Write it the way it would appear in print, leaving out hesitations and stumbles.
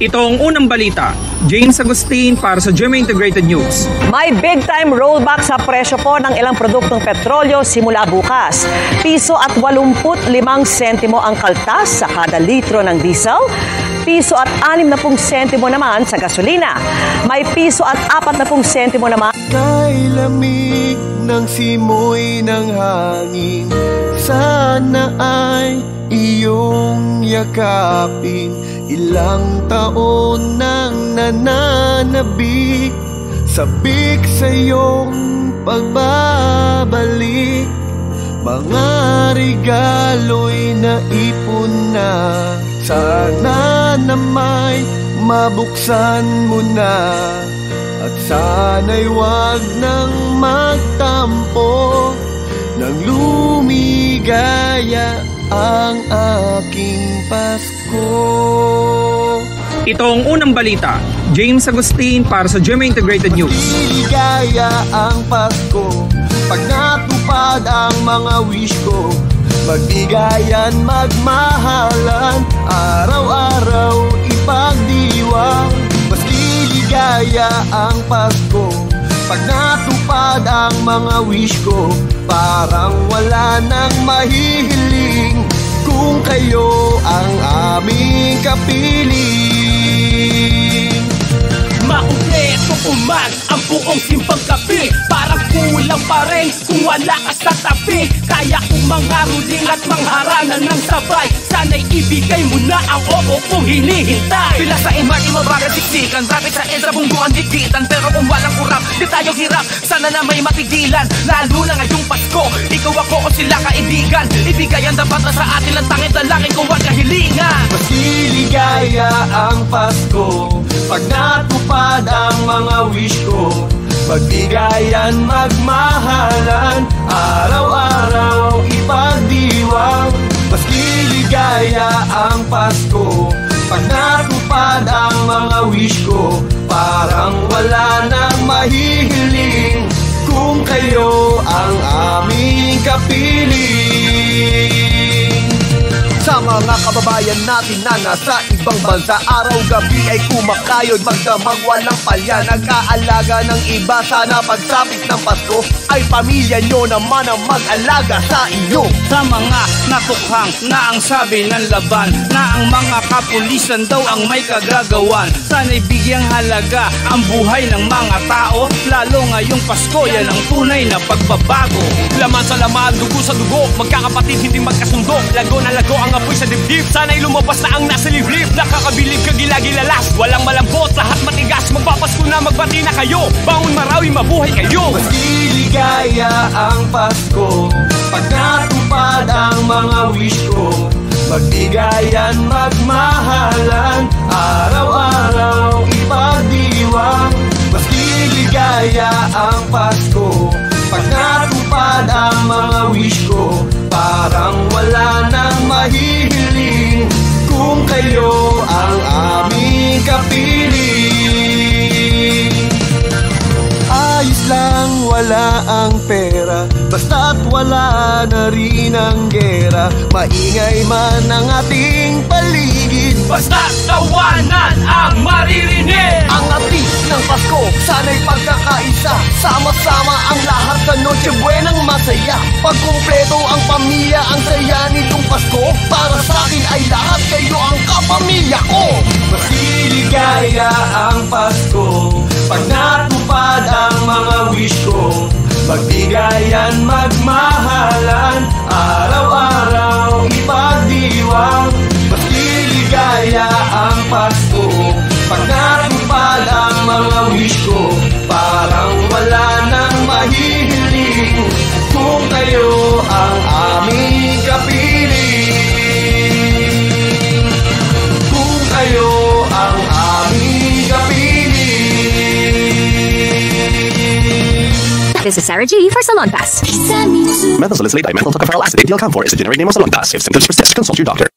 Ito ang unang balita. James Agustin para sa GMA Integrated News. May big-time rollback sa presyo po ng ilang produktong petrolyo simula bukas. Piso at 85 sentimo ang kaltas sa kada litro ng diesel. Piso at 60 sentimo naman sa gasolina. May piso at 40 sentimo naman. Kay lamig ng simoy ng hangin, sana ay iyong yakapin. Ilang taon nang nananabik, sabik sa iyong pagbabalik. Mga regalo'y naipon na, sana na may mabuksan mo na. At sana'y wag nang magtampo, nang lumigaya ang aking Pasko. Ito ang unang balita. James Agustin para sa GMA Integrated News. Ligaya ang Pasko pag natupad ang mga wish ko. Magbigayan, magmahalan, araw-araw ipagdiwang. Mas ligaya ang Pasko pag natupad ang mga wish ko. Parang wala nang mahihiling kung kayo ang aming kapiling. Maumpleto umag ang buong simpang kape, parang kulang pa rin kung wala ka sa tabi. Kaya kong mangaruling at mangharangan ng sabay, sana'y ibigay mo na ang oo kong hinihintay. Pila sa imag, imabaga siksikan, rapid sa edra bungguan dikitan. Pero kung walang urap, di tayo hirap, sana na may matigilan. Lalo na ngayong Pasko, ikaw ako o sila kaibigan. Ibigay ang dapat na sa atin lang, tangit na langit kung wag kahilingan. Mas ligaya ang Pasko pag natupad ang mga wish ko. Magbigayan, magmahalan, araw-araw ipagdiwang. Mas ligaya ang Pasko pag natupad ang mga wish ko. Parang wala nang mahihiling kung kayo ang aming kapiling. Sa mga kababayan natin na nasa ibang bansa, araw-gabi ay kumakayod, magdamag walang palya, nag-aalaga ng iba. Sana pagsapit ng Pasko ay pamilya nyo naman ang mag-alaga sa inyo. Sa mga natukhang na ang sabi ng laban, na ang mga kapulisan daw ang may kagagawan, sana'y bigyang halaga ang buhay ng mga tao. Lalo ngayong Pasko, yan ang tunay na pagbabago. Laman sa laman, dugo sa dugo, magkakapatid hindi magkasundo. Lago na lago ang apoy sa dibdib, sana'y lumabas na ang nasa liblib. Nakakabilib kagilagilalas, walang malambot, lahat matigas. Magpapasko na, magbati na kayo, bangon marawi, mabuhay kayo. Mas ligaya ang Pasko pag natupad ang mga wish ko. Magbigayan, magmahalan, araw-araw ipagdiwang. Mas ligaya ang Pasko pag natupad ang mga wish ko. Parang wala nang mahihiling kung kayo ang aming kapiling. Ayos lang, wala ang pera, basta't wala na rin ang gera. Maingay man ang ating paligid, basta't tawanan ang maririnig. ang atis ng Pasko, sana'y pagkakaisa. Sama-sama ang lahat sa Noche Buenang masaya. Pagkumpleto ang pamilya, ang saya nitong Pasko. Para sa akin ay lahat kayo ang kapamilya ko. Mas ligaya ang Pasko pag natupad ang mga wish ko. Magbigayan, magmahalan, araw-araw ipagdiwang. Mas ligaya ang Pasko pag natupad ang mga wish ko. Parang wala nang mahihiling kung kayo ang aming kapiling. Kung kayo ang aming kapiling. This is Sarah G for Salon Pass. Methyl salicylate dimethyl tocopherol acetate, DL-CAM4 is the generic name of Salon Pass. If symptoms persist, consult your doctor.